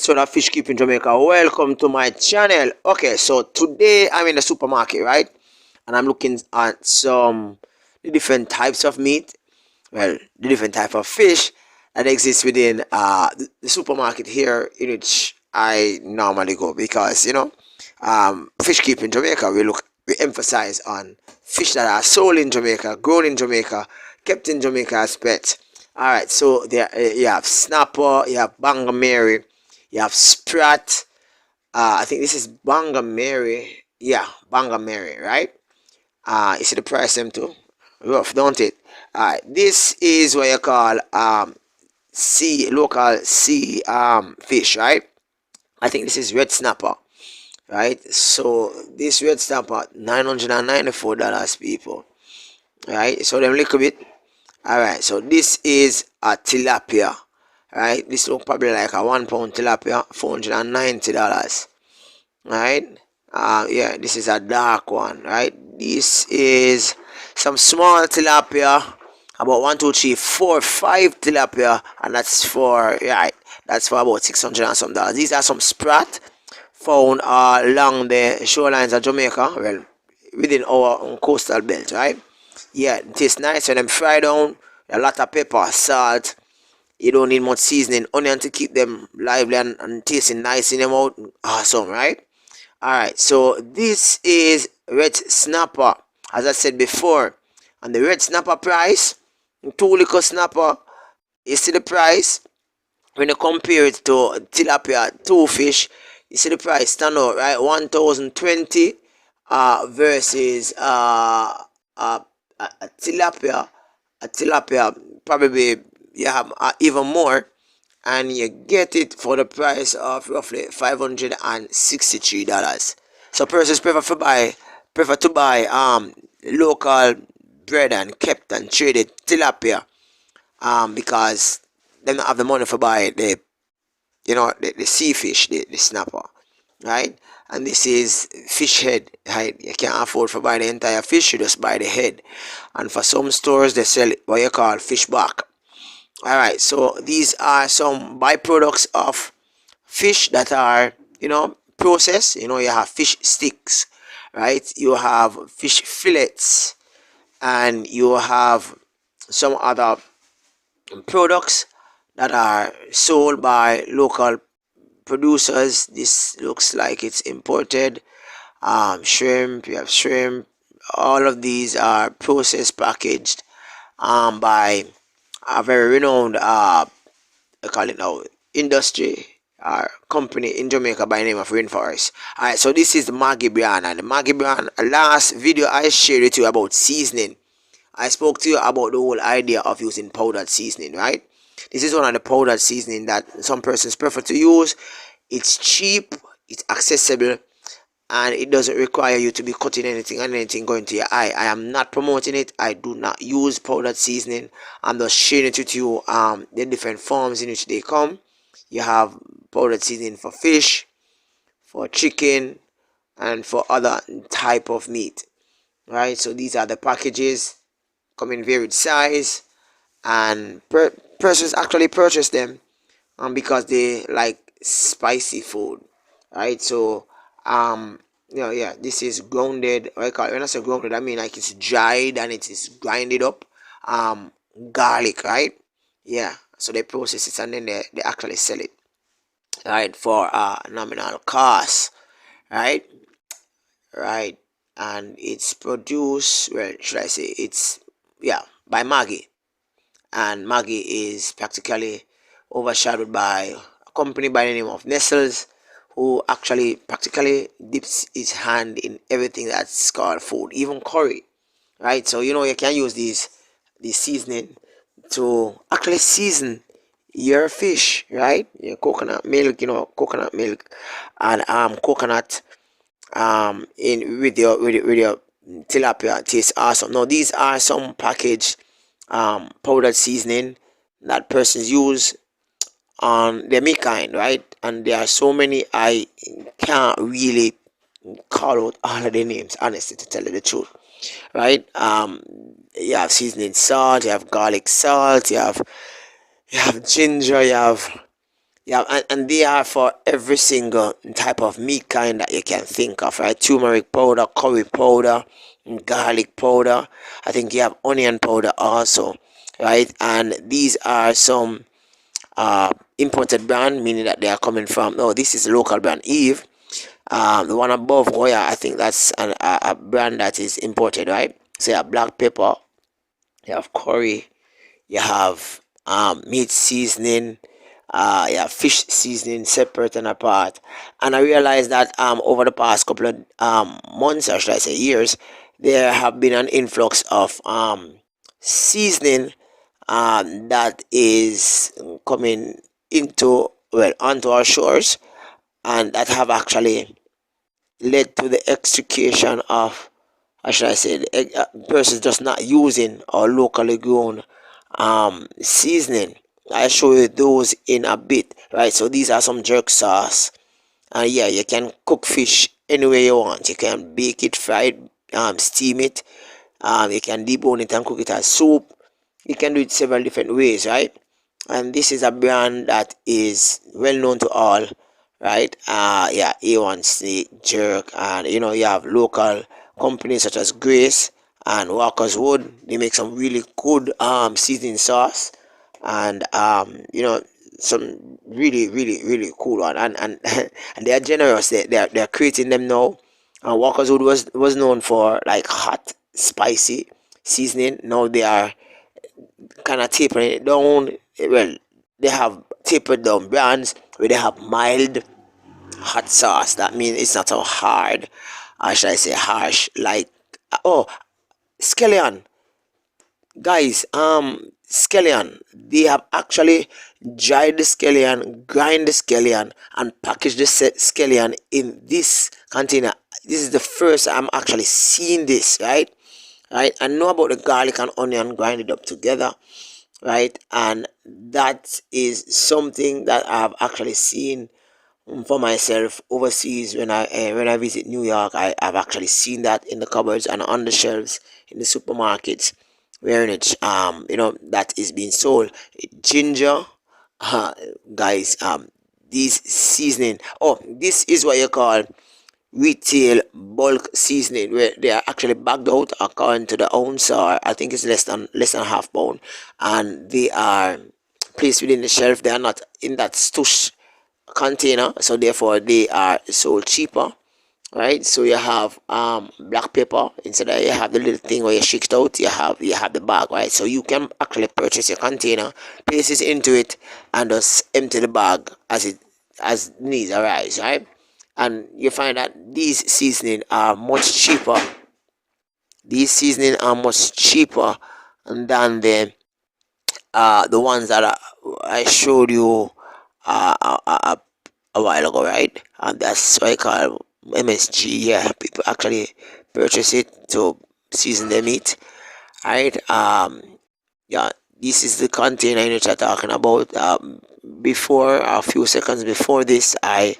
episode of Fish Keeping Jamaica. Welcome to my channel. Okay, so today I'm in the supermarket, right? And I'm looking at the different types of meat, the different type of fish that exists within the supermarket here in which I normally go, because Fish Keeping Jamaica, we emphasize on fish that are sold in Jamaica, grown in Jamaica, kept in Jamaica as pets. All right, so there you have snapper, you have bangamary, you have sprat. I think this is bangamary. Yeah, bangamary, right? You see the price them too? Rough, don't it? All right, this is what you call local sea fish, right? I think this is red snapper, right? So this red snapper, $994, people, right? So them little bit. All right, so this is a tilapia, right? This look probably like a 1 pound tilapia, $490, right? Yeah, this is a dark one, right? This is some small tilapia, about 1, 2, 3, 4, 5 tilapia, and that's for that's for about $600 and some dollars. These are some sprat found along the shorelines of Jamaica, well, within our coastal belt, right? Yeah, it tastes nice when them fry down. A lot of pepper, salt. You don't need much seasoning, onion to keep them lively and tasting nice in your mouth. Awesome, right? Alright, so this is red snapper, as I said before. And the red snapper price, 2 little snapper, you see the price. When you compare it to tilapia, 2 fish, you see the price stand out, right? 1,020 versus a tilapia probably you have even more, and you get it for the price of roughly $563. So persons prefer to buy local bred and kept and traded tilapia because they don't have the money for buy the sea fish, the snapper, right? And this is fish head, right? You can't afford to buy the entire fish, you just buy the head. And for some stores, they sell what you call fish back. All right, so these are some byproducts of fish that are, processed. You have fish sticks, right? You have fish fillets, and you have some other products that are sold by local producers. This looks like it's imported. Shrimp, you have shrimp. All of these are processed, packaged by a very renowned I call it now industry or company in Jamaica by the name of Rainforest. Alright, so this is the Maggi brand, and the Maggi brand, last video I shared with you about seasoning. I spoke to you about the whole idea of using powdered seasoning, right? This is one of the powdered seasoning that some persons prefer to use. It's cheap, it's accessible, and it doesn't require you to be cutting anything and anything going to your eye. I am not promoting it. I do not use powdered seasoning. I'm just sharing it with you the different forms in which they come. You have powdered seasoning for fish, for chicken, and for other type of meat, right? So these are the packages, come in varied size, and persons actually purchase them because they like spicy food, right? So yeah, this is grounded. I call it, when I say grounded, I mean like it's dried and it is grinded up garlic, right? Yeah, so they process it and then they actually sell it, right, for nominal cost, right? And it's produced, well, should I say, it's by Maggi, and Maggi is practically overshadowed by a company by the name of Nestles, who actually practically dips its hand in everything that's called food, even curry, right? So you can use this seasoning to actually season your fish, right? Your coconut milk, and coconut in with your tilapia tastes awesome. Now these are some packaged powdered seasoning that persons use on their meat kind, right? And there are so many I can't really call out all of the names, honestly, to tell you the truth, right? You have seasoning salt, you have garlic salt, you have ginger, you have Yeah, and they are for every single type of meat kind that you can think of, right? Turmeric powder, curry powder, garlic powder. I think you have onion powder also, right? And these are some imported brand, meaning that they are coming from. No, this is a local brand. Eve, the one above Goya, I think that's a brand that is imported, right? So you have black pepper, you have curry, you have meat seasoning, you have fish seasoning separate and apart. And I realized that over the past couple of months, or should I say years, there have been an influx of seasoning that is coming into, well, onto our shores, and that have actually led to the extrication of, how should I say, the person just not using our locally grown seasoning. I show you those in a bit, right? So these are some jerk sauce, and yeah, you can cook fish any way you want. You can bake it, fry it, steam it, you can debone it and cook it as soup. You can do it several different ways, right? And this is a brand that is well known to all, right? Yeah, A1 Steak, Jerk, and you have local companies such as Grace and Walker's Wood. They make some really good seasoning sauce, and some really cool one, and and they are generous. They're creating them now. And Walker's Wood was known for like hot, spicy seasoning. Now they are kind of tapering it down. Well, they have tapered down brands where they have mild hot sauce. That means it's not so hard, or should I say harsh, like, oh, scallion. Guys, scallion, they have actually dried the scallion, grind the scallion, and package the scallion in this container. This is the first I'm actually seeing this, right? Right, I know about the garlic and onion grinded up together, right? And that is something that I've actually seen for myself overseas when I visit New York. I've actually seen that in the cupboards and on the shelves in the supermarkets, where it that is being sold. Ginger, uh, guys, these seasoning. Oh, this is what you call retail bulk seasoning, where they are actually bagged out according to the ounce, or I think it's less than half pound, and they are placed within the shelf. They are not in that stush container, so therefore they are sold cheaper, right? So you have black pepper. Instead of you have the little thing where you shake it out, you have the bag, right? So you can actually purchase your container, place it into it, and just empty the bag as needs arise, right? And you find that these seasoning are much cheaper. These seasoning are much cheaper than the ones that I showed you a while ago, right? And that's why I call MSG. Yeah, people actually purchase it to season their meat, right? Yeah, this is the container in which I'm talking about. Before, a few seconds before this, I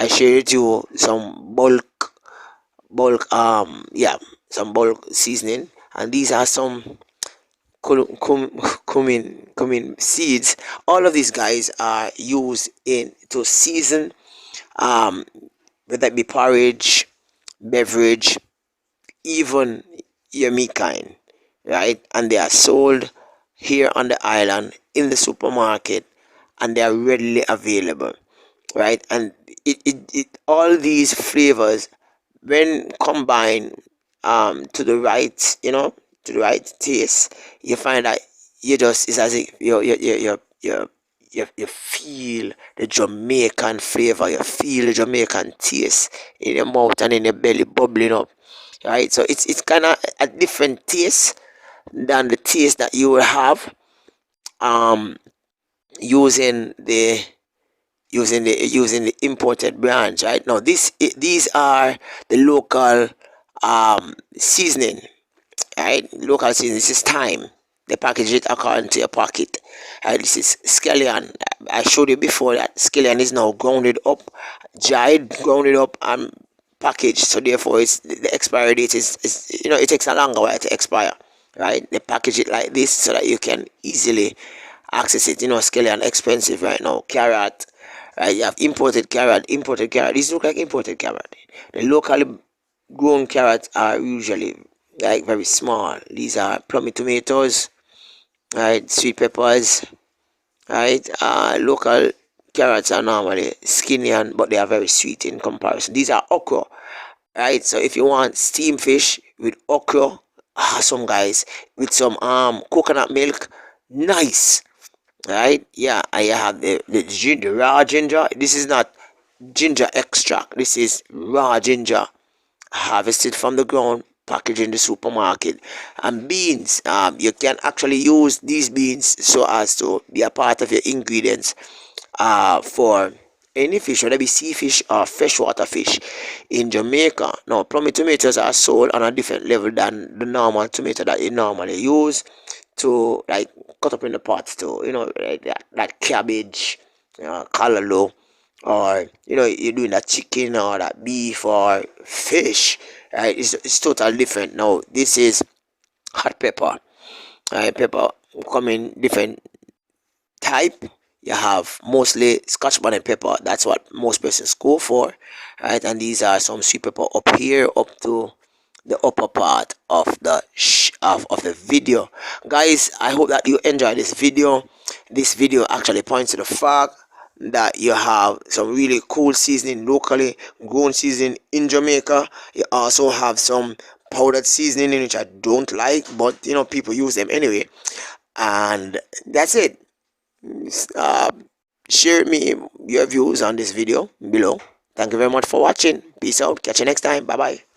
shared you some bulk, some bulk seasoning, and these are some cumin seeds. All of these guys are used in to season, um whether it be porridge, beverage, even your meat kind, right? And they are sold here on the island in the supermarket, and they are readily available, right? And it all these flavors, when combined to the right, to the right taste, you find that it's as if you feel the Jamaican flavor, you feel the Jamaican taste in your mouth and in your belly bubbling up, right? So it's kind of a different taste than the taste that you will have um using the imported brands, right? Now these are the local seasoning, right? Local seasoning. This is thyme. They package it according to your pocket. This is scallion. I showed you before that scallion is now grounded up, dried, grounded up, and packaged. So therefore, it's the expiry date is it takes a longer while to expire, right? They package it like this so that you can easily access it. Scallion expensive right now. Carrot, right? You have imported carrot. Imported carrot. These look like imported carrot. The locally grown carrots are usually like very small. These are plummy tomatoes, right? Sweet peppers, right? Local carrots are normally skinny and but they are very sweet in comparison. These are okra, right? So if you want steamed fish with okra, some guys with some coconut milk, nice, right? Yeah, I have the raw ginger. This is not ginger extract. This is raw ginger harvested from the ground, packaged in the supermarket. And beans, you can actually use these beans so as to be a part of your ingredients for any fish, whether it be sea fish or freshwater fish in Jamaica. Now, plummy tomatoes are sold on a different level than the normal tomato that you normally use to like cut up in the pots to, like that cabbage, callaloo, or you're doing that chicken or that beef or fish, right? It's totally different. Now, this is hot pepper. Pepper come in different type. You have mostly scotch bonnet pepper. That's what most persons go for, right? And these are some sweet pepper up here, up to the upper part of the of the video. Guys, I hope that you enjoy this video. This video actually points to the fact that you have some really cool seasoning, locally grown seasoning in Jamaica. You also have some powdered seasoning which I don't like, but people use them anyway. And that's it. uh, Share me your views on this video below. Thank you very much for watching. Peace out. Catch you next time. Bye bye.